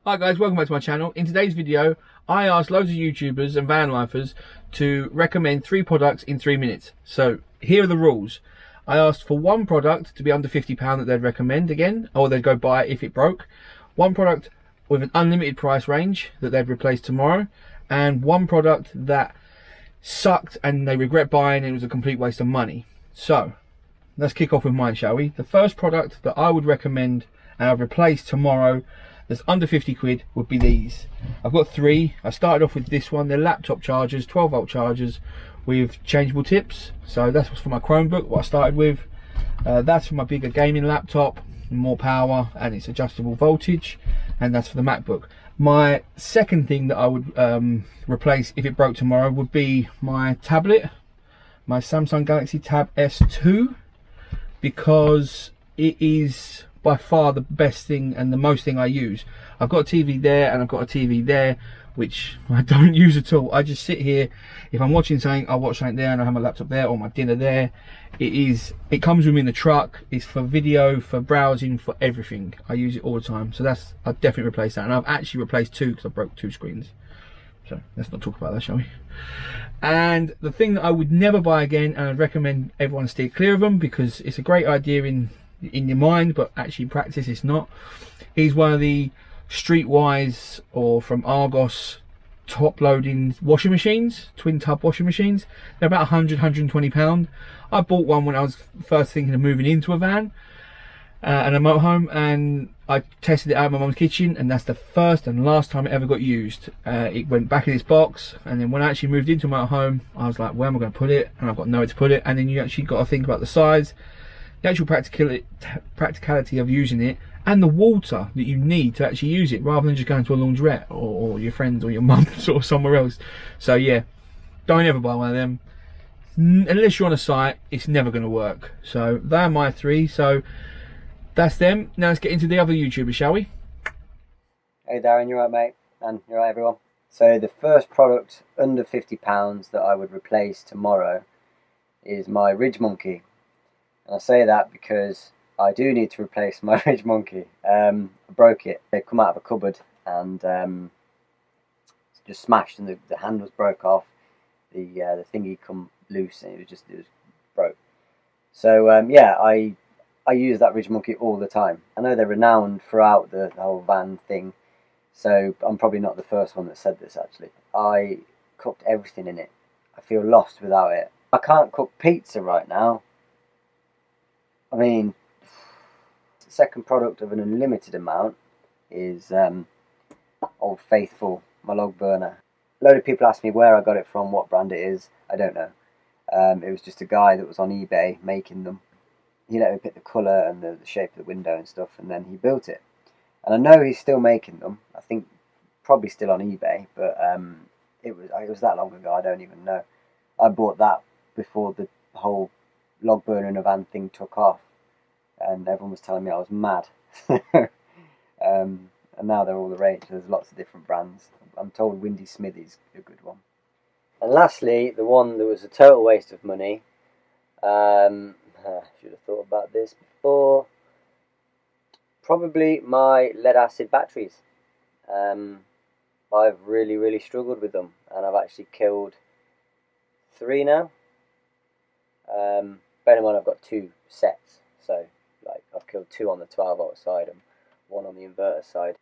Hi guys, welcome back to my channel. In today's video, I asked loads of YouTubers and vanlifers to recommend 3 products in 3 minutes. So here are the rules. I asked for one product to be under £50 that they'd recommend again, or they'd go buy it if it broke. One product with an unlimited price range that they'd replace tomorrow, and one product that sucked and they regret buying and it was a complete waste of money. So let's kick off with mine, shall we? The first product that I would recommend and I'll replace tomorrow that's under 50 quid would be these. I've got 3. I started off with this one. They're laptop chargers, 12 volt chargers with changeable tips. So that's what's for my Chromebook, what I started with. That's for my bigger gaming laptop, more power, and it's adjustable voltage. And that's for the MacBook. My second thing that I would replace if it broke tomorrow would be my tablet, my Samsung Galaxy Tab S2, because it is by far the best thing and the most thing I use. I've got a TV there and I've got a TV there, which I don't use at all. I just sit here. If I'm watching something, I'll watch something there, and I have my laptop there or my dinner there. It comes with me in the truck. It's for video, for browsing, for everything. I use it all the time. So I'd definitely replace that. And I've actually replaced 2 because I broke 2 screens. So let's not talk about that, shall we? And the thing that I would never buy again, and I'd recommend everyone steer clear of them because it's a great idea in your mind, but actually in practice it's not, is one of the Streetwise or from Argos top loading washing machines, twin tub washing machines. They're about 100-120 pound. I bought one when I was first thinking of moving into a van and a motorhome, and I tested it out in my mum's kitchen, and that's the first and last time it ever got used. It went back in its box, and then when I actually moved into my home, I was like, where am I going to put it? And I've got nowhere to put it. And then you actually got to think about the size, the actual practicality of using it, and the water that you need to actually use it, rather than just going to a laundrette or your friends or your mum's or somewhere else. So yeah, don't ever buy one of them unless you're on a site. It's never going to work. So they're my 3. So that's them. Now let's get into the other YouTubers, shall we? Hey Darren, you right, mate? And you right, everyone? So the first product under £50 that I would replace tomorrow is my Ridge Monkey. And I say that because I do need to replace my Ridge Monkey. I broke it. They come out of a cupboard and just smashed, and the handles broke off. The thingy come loose, and it was broke. So yeah, I use that Ridge Monkey all the time. I know they're renowned throughout the whole van thing, so I'm probably not the first one that said this actually. I cooked everything in it. I feel lost without it. I can't cook pizza right now. I mean, the second product of an unlimited amount is Old Faithful, my log burner. A load of people ask me where I got it from, what brand it is. I don't know. It was just a guy that was on eBay making them. He let me pick the colour and the shape of the window and stuff, and then he built it. And I know he's still making them. I think probably still on eBay, but it was that long ago, I don't even know. I bought that before the whole log burner in a van thing took off, and everyone was telling me I was mad. And now they're all the rage. There's lots of different brands. I'm told Windy Smithy's a good one. And lastly, the one that was a total waste of money, should have thought about this before, probably my lead acid batteries. I've really struggled with them, and I've actually killed 3 now. Bear in mind I've got 2 sets, so like I've killed 2 on the 12 volt side and 1 on the inverter side.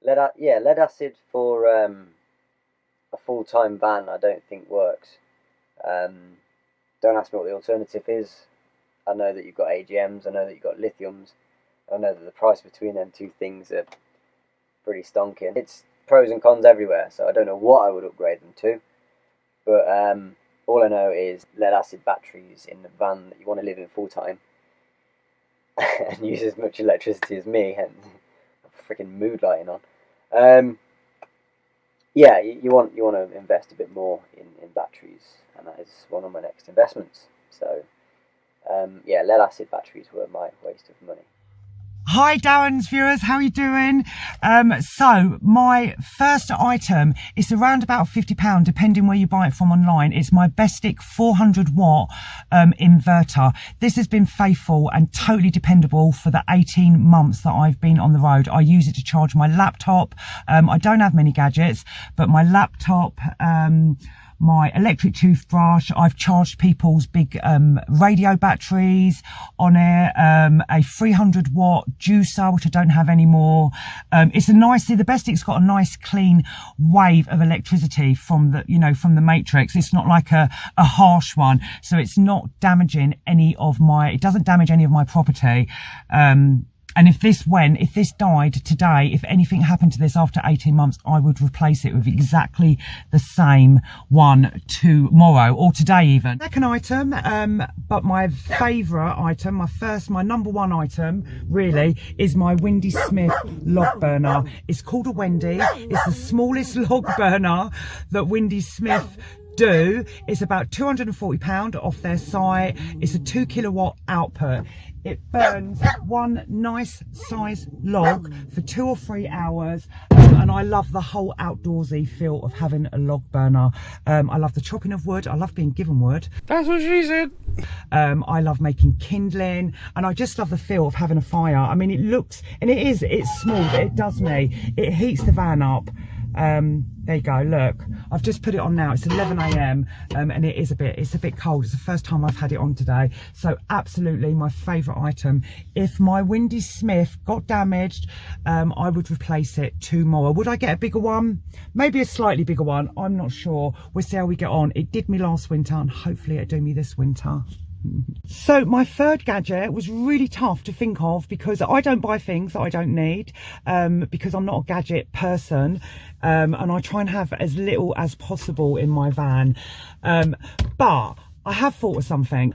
Lead acid for a full-time van I don't think works. Don't ask me what the alternative is. I know that you've got AGMs, I know that you've got lithiums, I know that the price between them 2 things are pretty stonking. It's pros and cons everywhere, so I don't know what I would upgrade them to, but all I know is lead acid batteries in the van that you want to live in full time and use as much electricity as me and freaking mood lighting on. Yeah, you want to invest a bit more in batteries, and that is one of my next investments. So yeah, lead acid batteries were my waste of money. Hi Darren's viewers, how are you doing? So my first item is around about £50 depending where you buy it from online. It's my Bestic 400 watt inverter. This has been faithful and totally dependable for the 18 months that I've been on the road. I use it to charge my laptop. I don't have many gadgets, but my laptop, my electric toothbrush, I've charged people's big radio batteries on it, a 300 watt juicer, which I don't have anymore. It's the Bestic's got a nice clean wave of electricity from the, you know, from the matrix. It's not like a harsh one, so it's not damaging it doesn't damage any of my property. And if this died today, if anything happened to this after 18 months, I would replace it with exactly the same one tomorrow or today even. Second item, but my favourite item, my number one item really is my Windy Smith log burner. It's called a Wendy. It's the smallest log burner that Windy Smith do. It's about £240 off their site. It's a 2 kilowatt output. It burns one nice size log for 2 or 3 hours, and I love the whole outdoorsy feel of having a log burner. I love the chopping of wood. I love being given wood. That's what she said. I love making kindling, and I just love the feel of having a fire. I mean, it's small, but it does me. It heats the van up. There you go, look, I've just put it on now. It's 11 AM and it's a bit cold. It's the first time I've had it on today, so absolutely my favourite item. If my Windy Smith got damaged, I would replace it tomorrow. Would I get a bigger one? Maybe a slightly bigger one, I'm not sure. We'll see how we get on. It did me last winter and hopefully it'll do me this winter. So my third gadget was really tough to think of because I don't buy things that I don't need, because I'm not a gadget person, and I try and have as little as possible in my van, but I have thought of something.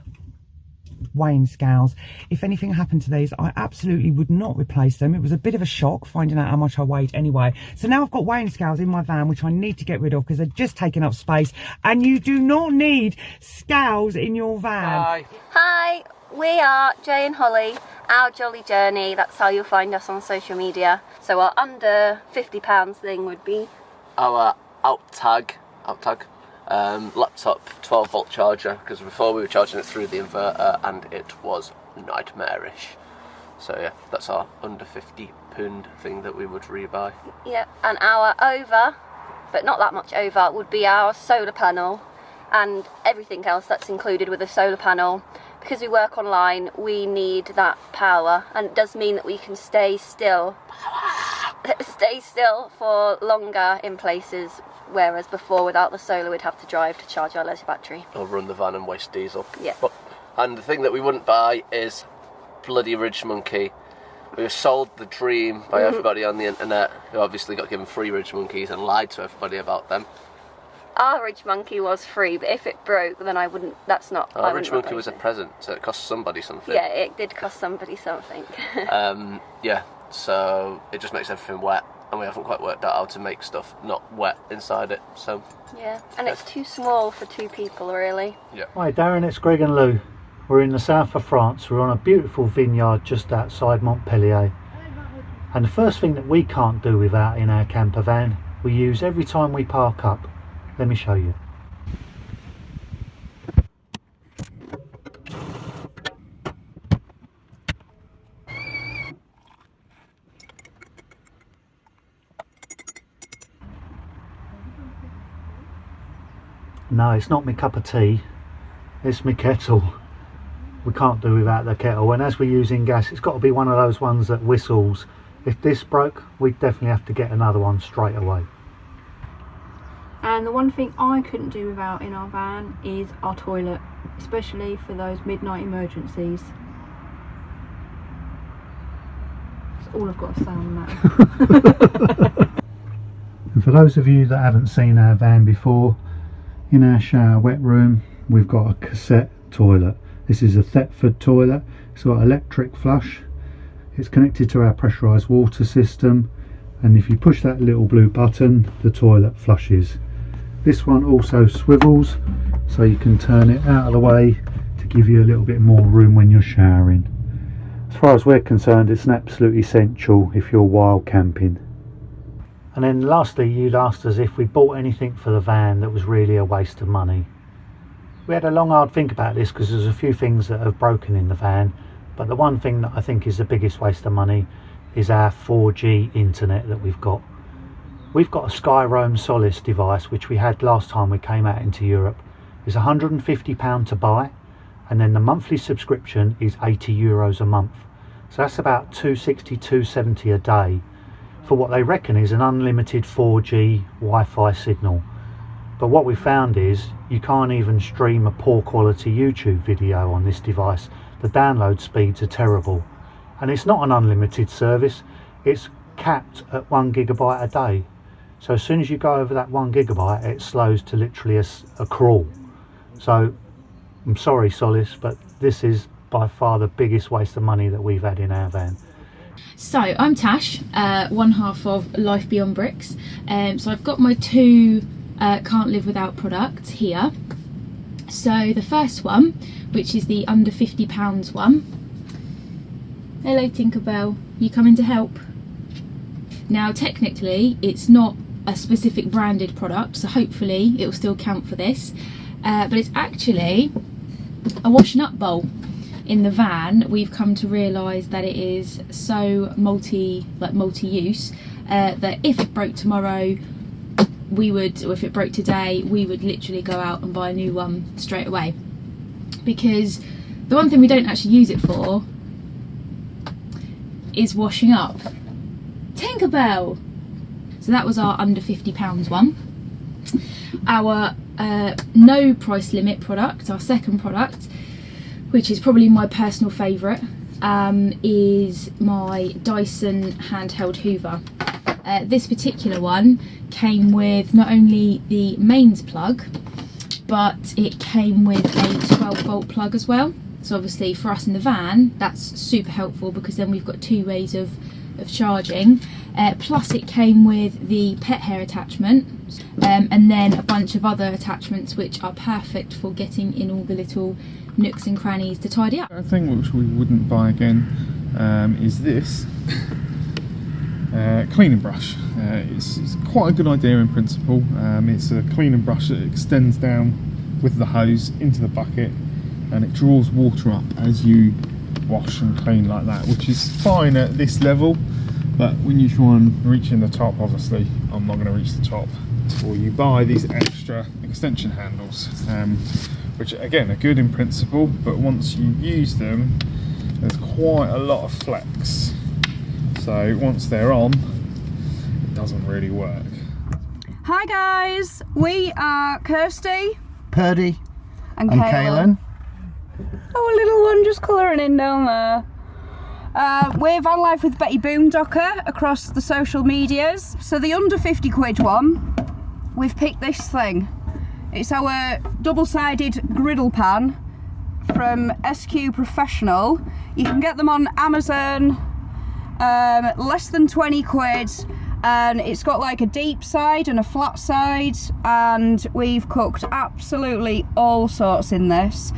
Weighing scales. If anything happened to these, I absolutely would not replace them. It was a bit of a shock finding out how much I weighed anyway. So now I've got weighing scales in my van, which I need to get rid of because they're just taking up space, and you do not need scales in your van. Hi, we are Jay and Holly, Our Jolly Journey. That's how you'll find us on social media. So our under £50 thing would be our out tag laptop 12 volt charger, because before we were charging it through the inverter and it was nightmarish. So yeah, that's our under £50 thing that we would rebuy. Yeah, and our over, but not that much over, would be our solar panel and everything else that's included with a solar panel. Because we work online, we need that power, and it does mean that we can stay still for longer in places, whereas before without the solar we'd have to drive to charge our leisure battery. Or run the van and waste diesel. Yeah. And the thing that we wouldn't buy is bloody Ridge Monkey. We were sold the dream by everybody on the internet, who obviously got given free Ridge Monkeys and lied to everybody about them. Our Ridge Monkey was free, but if it broke, then I wouldn't. That's not. Our Ridge Monkey was a present, so it cost somebody something. Yeah, it did cost somebody something. Yeah, so it just makes everything wet, and we haven't quite worked out how to make stuff not wet inside it. So yeah, and it's too small for 2 people, really. Yeah. Hi Darren, it's Greg and Lou. We're in the south of France. We're on a beautiful vineyard just outside Montpellier. And the first thing that we can't do without in our camper van, we use every time we park up. Let me show you. No, it's not my cup of tea, it's my kettle. We can't do without the kettle, and as we're using gas, it's got to be one of those ones that whistles. If this broke, we'd definitely have to get another one straight away. And the one thing I couldn't do without in our van is our toilet, especially for those midnight emergencies. That's all I've got to say on that. And for those of you that haven't seen our van before, in our shower wet room we've got a cassette toilet. This is a Thetford toilet. It's got electric flush. It's connected to our pressurised water system, and if you push that little blue button, the toilet flushes. This one also swivels, so you can turn it out of the way to give you a little bit more room when you're showering. As far as we're concerned, it's an absolute essential if you're wild camping. And then lastly, you'd asked us if we bought anything for the van that was really a waste of money. We had a long hard think about this because there's a few things that have broken in the van, but the one thing that I think is the biggest waste of money is our 4G internet that we've got. We've got a Skyroam Solace device which we had last time we came out into Europe. It's £150 to buy, and then the monthly subscription is €80 a month. So that's about £260, £270 a day for what they reckon is an unlimited 4G Wi-Fi signal. But what we found is you can't even stream a poor quality YouTube video on this device. The download speeds are terrible, and it's not an unlimited service, it's capped at 1 gigabyte a day. So as soon as you go over that 1 gigabyte, it slows to literally a crawl. So I'm sorry Solace, but this is by far the biggest waste of money that we've had in our van. So I'm Tash, one half of Life Beyond Bricks. So I've got my two can't live without products here. So the first one, which is the under £50 one. Hello Tinkerbell, you coming to help? Now technically it's not a specific branded product, so hopefully it will still count for this, but it's actually a washing up bowl. In the van we've come to realise that it is so multi-use that if it broke tomorrow we would, or if it broke today, we would literally go out and buy a new one straight away, because the one thing we don't actually use it for is washing up. Tinkerbell! So that was our under £50 one. Our no price limit product, our second product, which is probably my personal favourite, is my Dyson handheld hoover. This particular one came with not only the mains plug, but it came with a 12 volt plug as well. So obviously for us in the van, that's super helpful because then we've got two ways of charging. Plus it came with the pet hair attachment, and then a bunch of other attachments which are perfect for getting in all the little nooks and crannies to tidy up. A thing which we wouldn't buy again is this cleaning brush. It's quite a good idea in principle. It's a cleaning brush that extends down with the hose into the bucket, and it draws water up as you wash and clean like that, which is fine at this level, but when you try and reach in the top, obviously I'm not going to reach the top, or you buy these extra extension handles, which again are good in principle, but once you use them there's quite a lot of flex, so once they're on it doesn't really work. Hi guys, we are Kirsty, Purdy and Kaylin. Our little one just colouring in down there. We're Vanlife with Betty Boondocker across the social medias. So the under 50 quid one, we've picked this thing. It's our double-sided griddle pan from SQ Professional. You can get them on Amazon, less than 20 quid. And it's got like a deep side and a flat side, and we've cooked absolutely all sorts in this.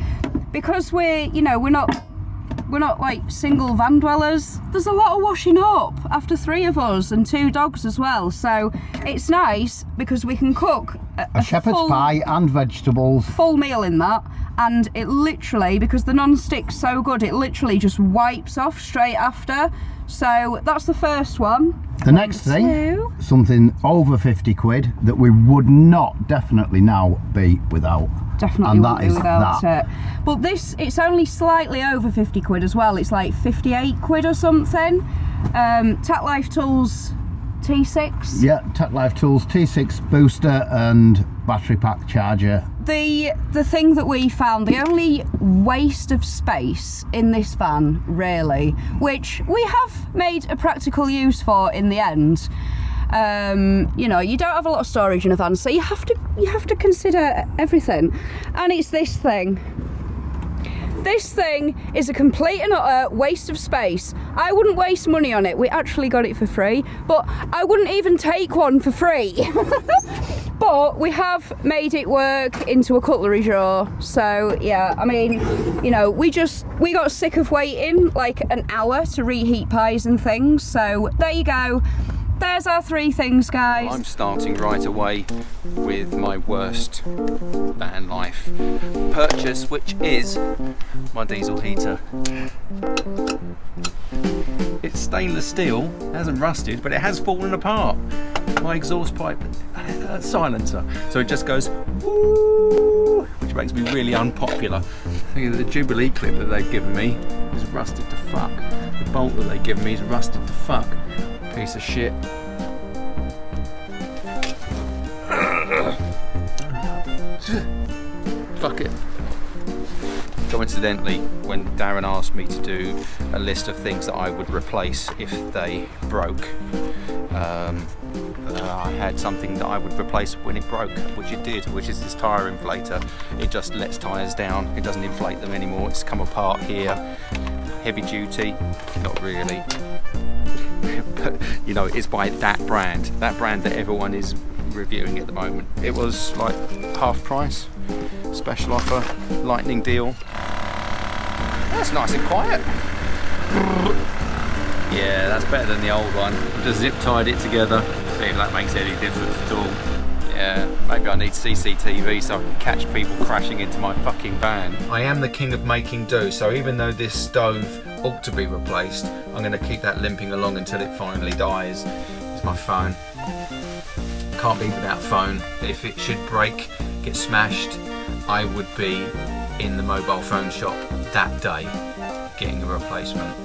Because we're not like single van dwellers, there's a lot of washing up after 3 of us and 2 dogs as well, so it's nice because we can cook a shepherd's pie and vegetables, full meal in that, and it literally, because the non-stick's so good, it literally just wipes off straight after. So that's the first one. The next thing, something over 50 quid that we would not definitely now be without. Definitely, and that is without that. it. But this, it's only slightly over 50 quid as well. It's like 58 quid or something. Tech Life Tools T6. Yeah, Tech Life Tools T6 booster and battery pack charger. The thing that we found, the only waste of space in this van, really, which we have made a practical use for in the end. You know, you don't have a lot of storage in a van, so you have to consider everything, and it's this thing. This thing is a complete and utter waste of space. I wouldn't waste money on it. We actually got it for free, but I wouldn't even take one for free. But we have made it work into a cutlery drawer. So yeah, I mean, you know, we got sick of waiting like an hour to reheat pies and things. So there you go. There's our 3 things, guys. I'm starting right away with my worst van life purchase, which is my diesel heater. It's stainless steel, hasn't rusted, but it has fallen apart. My exhaust pipe silencer, so it just goes woo, which makes me really unpopular. The Jubilee clip that they've given me is rusted to fuck. The bolt that they've given me is rusted to fuck. Piece of shit. Fuck it. Coincidentally, when Darren asked me to do a list of things that I would replace if they broke, I had something that I would replace when it broke, which it did, which is this tyre inflator. It just lets tyres down, it doesn't inflate them anymore, it's come apart here. Heavy duty, not really. But, you know, it's by that brand that everyone is reviewing at the moment. It was like half price, special offer, lightning deal. That's nice and quiet. Yeah, that's better than the old one. Just zip tied it together. See if that makes any difference at all. Yeah, maybe I need CCTV so I can catch people crashing into my fucking van. I am the king of making do, so even though this stove ought to be replaced, I'm going to keep that limping along until it finally dies. It's my phone. Can't be without phone. If it should break, get smashed, I would be in the mobile phone shop that day getting a replacement.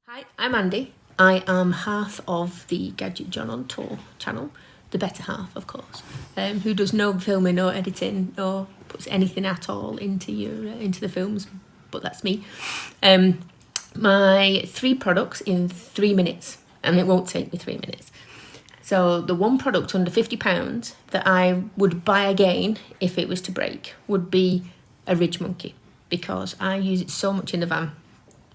Hi, I'm Andy. I am half of the Gadget John on Tour channel, the better half, of course, who does no filming or editing or puts anything at all into the films, but that's me. My 3 products in 3 minutes, and it won't take me 3 minutes. So the one product under £50 that I would buy again if it was to break would be a Ridge Monkey, because I use it so much in the van.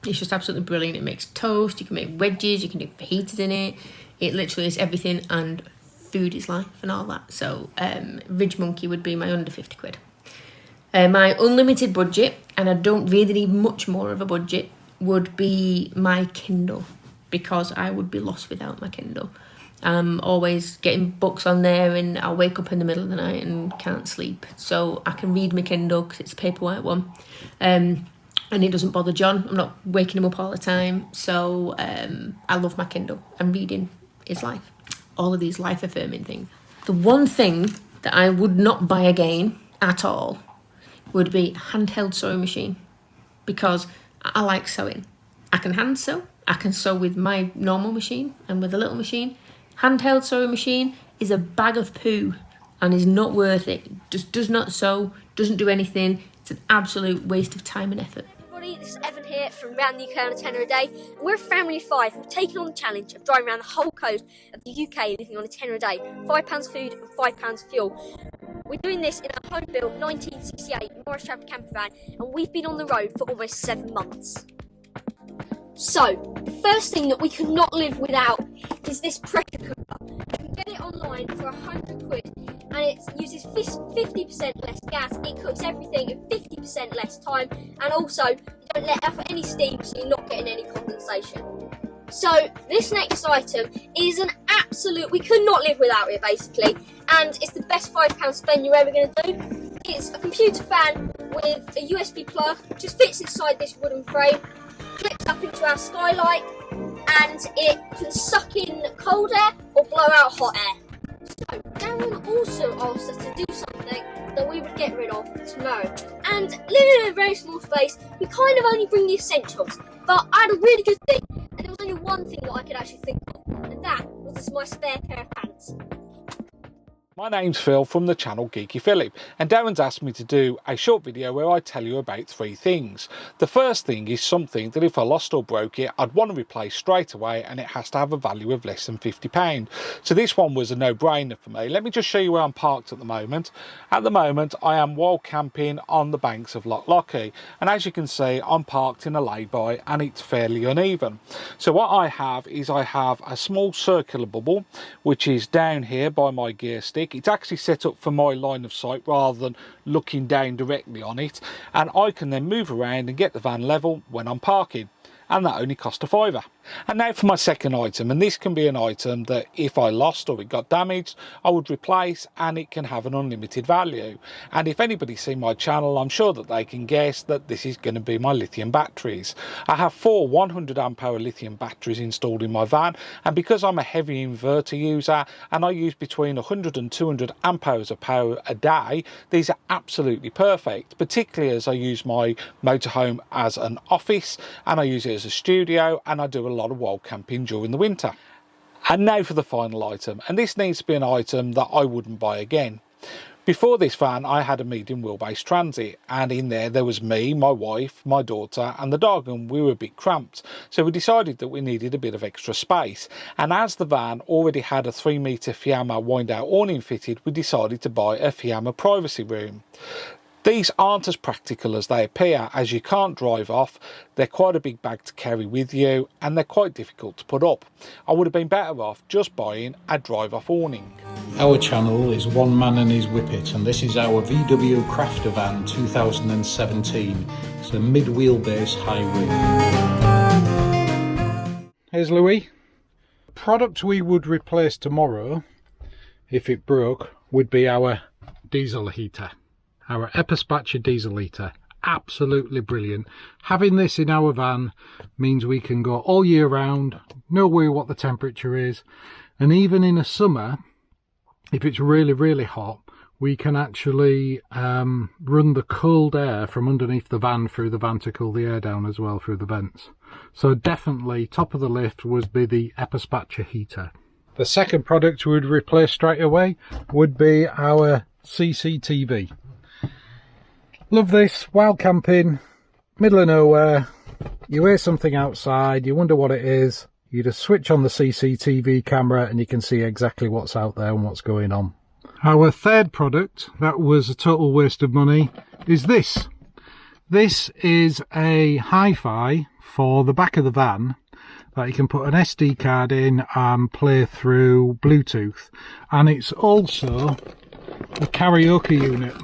It's just absolutely brilliant. It makes toast, you can make wedges, you can do fajitas in it. It literally is everything, and food is life and all that. So Ridge Monkey would be my under 50 quid. My unlimited budget, and I don't really need much more of a budget, would be my Kindle, because I would be lost without my Kindle. I'm always getting books on there, and I'll wake up in the middle of the night and can't sleep. So I can read my Kindle because it's a paper white one. And it doesn't bother John. I'm not waking him up all the time. So I love my Kindle, and reading is life. All of these life affirming things. The one thing that I would not buy again at all would be a handheld sewing machine, because I like sewing. I can hand sew. I can sew with my normal machine and with a little machine. Handheld sewing machine is a bag of poo and is not worth it. Just does not sew, doesn't do anything. It's an absolute waste of time and effort. This is Evan here from Round the UK on a tenner a day. We're a family of 5 who've taken on the challenge of driving around the whole coast of the UK living on a tenner a day. £5 food and £5 fuel. We're doing this in a home-built 1968 Morris Trafford camper van, and we've been on the road for almost 7 months. So, the first thing that we could not live without is this pressure cooker. You can get it online for 100 quid, and it uses 50% less gas, it cooks everything in 50% less time, and also you don't let off any steam, so you're not getting any condensation. So this next item is an absolute, we could not live without it basically, and it's the best £5 spend you're ever going to do. It's a computer fan with a USB plug, just fits inside this wooden frame, clips up into our skylight, and it can suck in cold air or blow out hot air. So Darren also asked us to do something that we would get rid of tomorrow, and living in a very small space, we kind of only bring the essentials, but I had a really good thing, and there was only one thing that I could actually think of, and that was my spare pair of pants. My name's Phil from the channel Geeky Phil, and Darren's asked me to do a short video where I tell you about 3 things. The first thing is something that if I lost or broke it, I'd want to replace straight away, and it has to have a value of less than £50. So this one was a no-brainer for me. Let me just show you where I'm parked at the moment. At the moment, I am wild camping on the banks of Loch Lochy, and as you can see, I'm parked in a lay-by and it's fairly uneven. So what I have is I have a small circular bubble, which is down here by my gear stick. It's actually set up for my line of sight rather than looking down directly on it, and I can then move around and get the van level when I'm parking, and that only cost a £5. And now for my second item, and this can be an item that if I lost or it got damaged, I would replace, and it can have an unlimited value. And if anybody's seen my channel, I'm sure that they can guess that this is going to be my lithium batteries. I have 4 100 amp hour lithium batteries installed in my van, and because I'm a heavy inverter user and I use between 100 and 200 amp hours of power a day, these are absolutely perfect, particularly as I use my motorhome as an office, and I use it as a studio, and I do a lot of wild camping during the winter. And now for the final item, and this needs to be an item that I wouldn't buy again. Before this van, I had a medium wheelbase Transit, and in there was me, my wife, my daughter and the dog, and we were a bit cramped, so we decided that we needed a bit of extra space. And as the van already had a 3 metre Fiamma wind out awning fitted, we decided to buy a Fiamma privacy room. These aren't as practical as they appear, as you can't drive off, they're quite a big bag to carry with you, and they're quite difficult to put up. I would have been better off just buying a drive-off awning. Our channel is One Man and His Whippet, and this is our VW Crafter Van 2017. It's a mid-wheelbase high roof. Here's Louis. The product we would replace tomorrow, if it broke, would be our diesel heater. Our Epispatcher diesel heater, absolutely brilliant. Having this in our van means we can go all year round, know what the temperature is, and even in the summer, if it's really hot, we can actually run the cold air from underneath the van through the van to cool the air down as well through the vents. So definitely top of the list would be the Epispatcher heater. The second product we would replace straight away would be our CCTV. Love this, wild camping, middle of nowhere, you hear something outside, you wonder what it is, you just switch on the CCTV camera and you can see exactly what's out there and what's going on. Our third product, that was a total waste of money, is this. This is a hi-fi for the back of the van that you can put an SD card in and play through Bluetooth, and it's also a karaoke unit.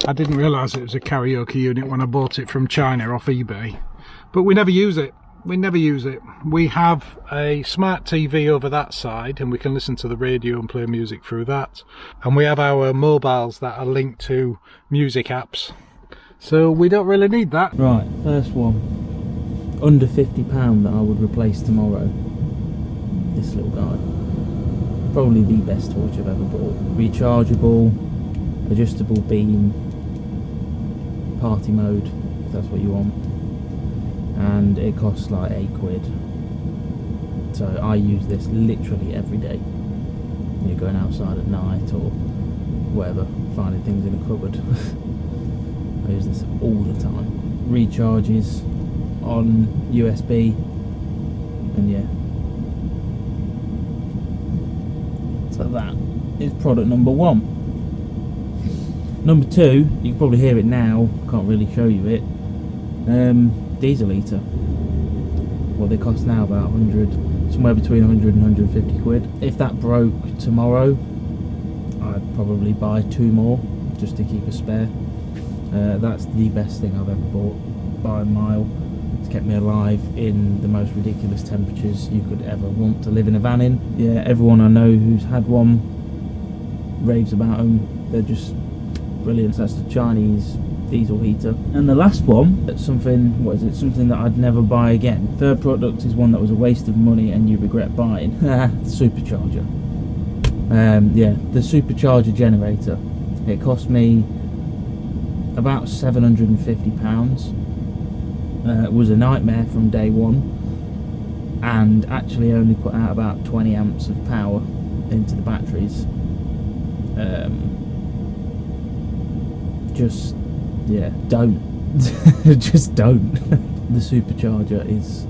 I didn't realise it was a karaoke unit when I bought it from China off eBay, but we never use it. We have a smart TV over that side and we can listen to the radio and play music through that, and we have our mobiles that are linked to music apps, so we don't really need that. Right, first one, under £50 that I would replace tomorrow. This little guy, probably the best torch I've ever bought. Rechargeable, adjustable beam, party mode if that's what you want, and it costs like £8. So I use this literally every day. You're going outside at night or whatever, finding things in a cupboard. I use this all the time. Recharges on USB, and yeah. So that is product number 1. Number 2, you can probably hear it now, can't really show you it. Diesel heater. Well, they cost now about 100, somewhere between 100 and 150 quid. If that broke tomorrow, I'd probably buy 2 more just to keep a spare. That's the best thing I've ever bought by a mile. It's kept me alive in the most ridiculous temperatures you could ever want to live in a van in. Yeah, everyone I know who's had one raves about them. They're just brilliant. That's the Chinese diesel heater. And the last one, that's something, what is it, something that I'd never buy again. Third product is one that was a waste of money and you regret buying. Supercharger. Yeah, the supercharger generator. It cost me about £750. It was a nightmare from day one, and actually only put out about 20 amps of power. into the batteries. Just, yeah, don't. Just don't. The supercharger is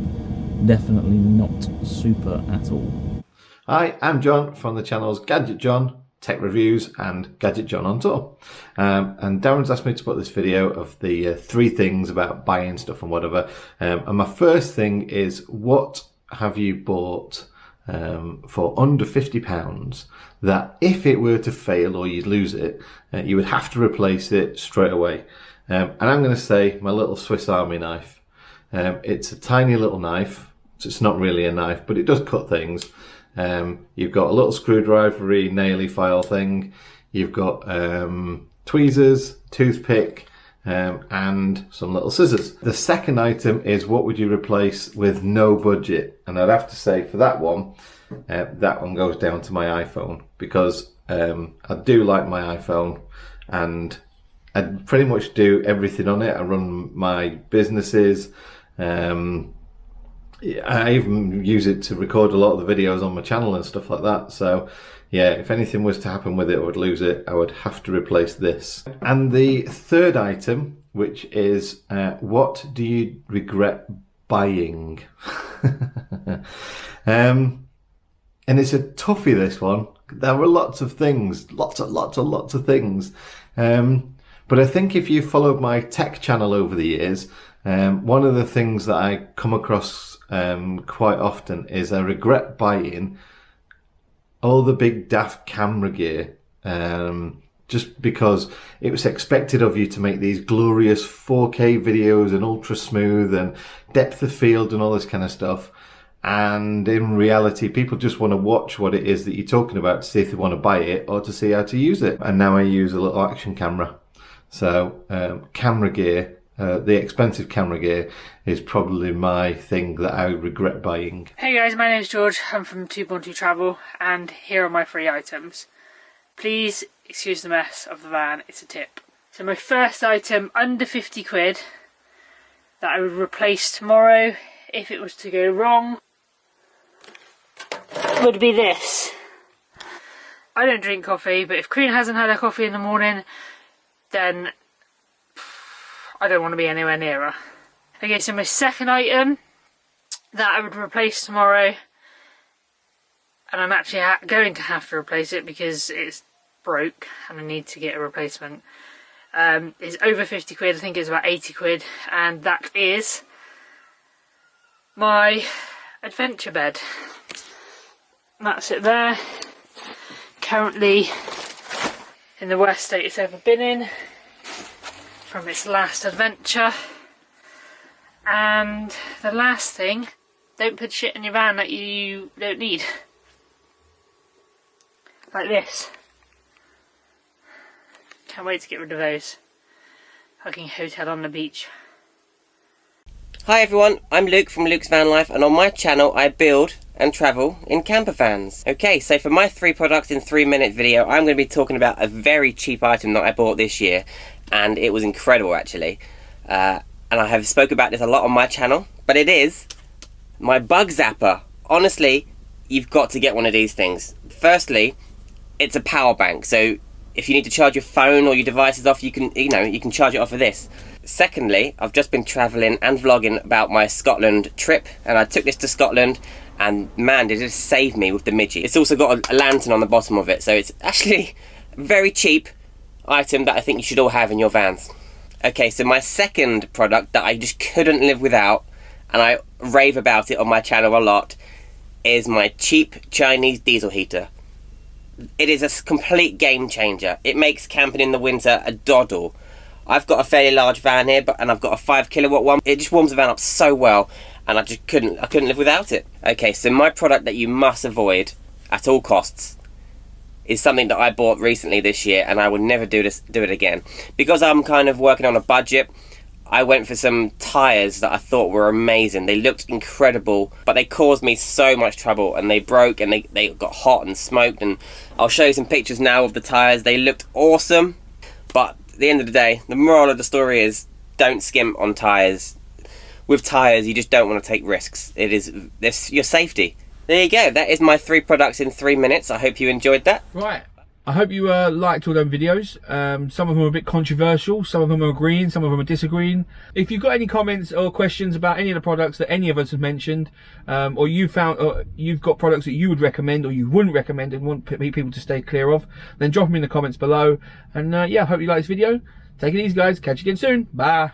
definitely not super at all. Hi, I'm John from the channels Gadget John, Tech Reviews and Gadget John on Tour. And Darren's asked me to put this video of the 3 things about buying stuff and whatever. And my first thing is, what have you bought for under £50 that if it were to fail or you'd lose it, you would have to replace it straight away? And I'm going to say my little Swiss Army knife. It's a tiny little knife. So it's not really a knife, but it does cut things. You've got a little screwdriver-y, naily file thing. You've got tweezers, toothpick, and some little scissors. The second item is, what would you replace with no budget? And I'd have to say for that one goes down to my iPhone, because I do like my iPhone, and I pretty much do everything on it. I run my businesses. I even use it to record a lot of the videos on my channel and stuff like that. So yeah, if anything was to happen with it or I'd lose it, I would have to replace this. And the third item, which is, what do you regret buying? And it's a toughie, this one. There were lots of things, lots of things. But I think if you followed my tech channel over the years, one of the things that I come across quite often is I regret buying all the big daft camera gear, just because it was expected of you to make these glorious 4K videos and ultra smooth and depth of field and all this kind of stuff. And in reality, people just want to watch what it is that you're talking about to see if they want to buy it or to see how to use it. And now I use a little action camera. So camera gear, the expensive camera gear, is probably my thing that I regret buying. Hey guys, my name is George. I'm from 2.2 Travel, and here are my 3 items. Please excuse the mess of the van, it's a tip. So my first item, under 50 quid, that I would replace tomorrow if it was to go wrong, would be this. I don't drink coffee, but if Queen hasn't had her coffee in the morning, then I don't want to be anywhere near her. Okay, so my second item that I would replace tomorrow, and I'm actually going to have to replace it because it's broke and I need to get a replacement, is over 50 quid. I think it's about 80 quid, and that is my adventure bed. That's it there. Currently in the worst state it's ever been in from its last adventure. And the last thing, don't put shit in your van that you don't need. Like this. Can't wait to get rid of those. Fucking hotel on the beach. Hi everyone, I'm Luke from Luke's Van Life, and on my channel I build and travel in camper vans. Okay, so for my 3 products in 3-minute video, I'm going to be talking about a very cheap item that I bought this year, and it was incredible actually. And I have spoke about this a lot on my channel, but it is my bug zapper. Honestly, you've got to get one of these things. Firstly, it's a power bank, so if you need to charge your phone or your devices off, you can charge it off of this. Secondly, I've just been travelling and vlogging about my Scotland trip, and I took this to Scotland, and man, did it save me with the midgie. It's also got a lantern on the bottom of it, so it's actually a very cheap item that I think you should all have in your vans. Okay, so my second product that I just couldn't live without, and I rave about it on my channel a lot, is my cheap Chinese diesel heater. It is a complete game changer. It makes camping in the winter a doddle. I've got a fairly large van here, and I've got a 5 kilowatt one. It just warms the van up so well, and I couldn't live without it. Okay, so my product that you must avoid at all costs is something that I bought recently this year, and I would never do it again. Because I'm kind of working on a budget, I went for some tyres that I thought were amazing. They looked incredible, but they caused me so much trouble, and they broke, and they got hot and smoked, and I'll show you some pictures now of the tyres. They looked awesome, but at the end of the day, the moral of the story is don't skimp on tyres. With tyres, you just don't want to take risks. It is your safety. There you go. That is my 3 products in 3 minutes. I hope you enjoyed that. Right. I hope you liked all them videos. Some of them are a bit controversial, some of them are agreeing, some of them are disagreeing. If you've got any comments or questions about any of the products that any of us have mentioned, or you've got products that you would recommend or you wouldn't recommend and want people to stay clear of, then drop them in the comments below. And yeah, I hope you like this video. Take it easy, guys. Catch you again soon. Bye.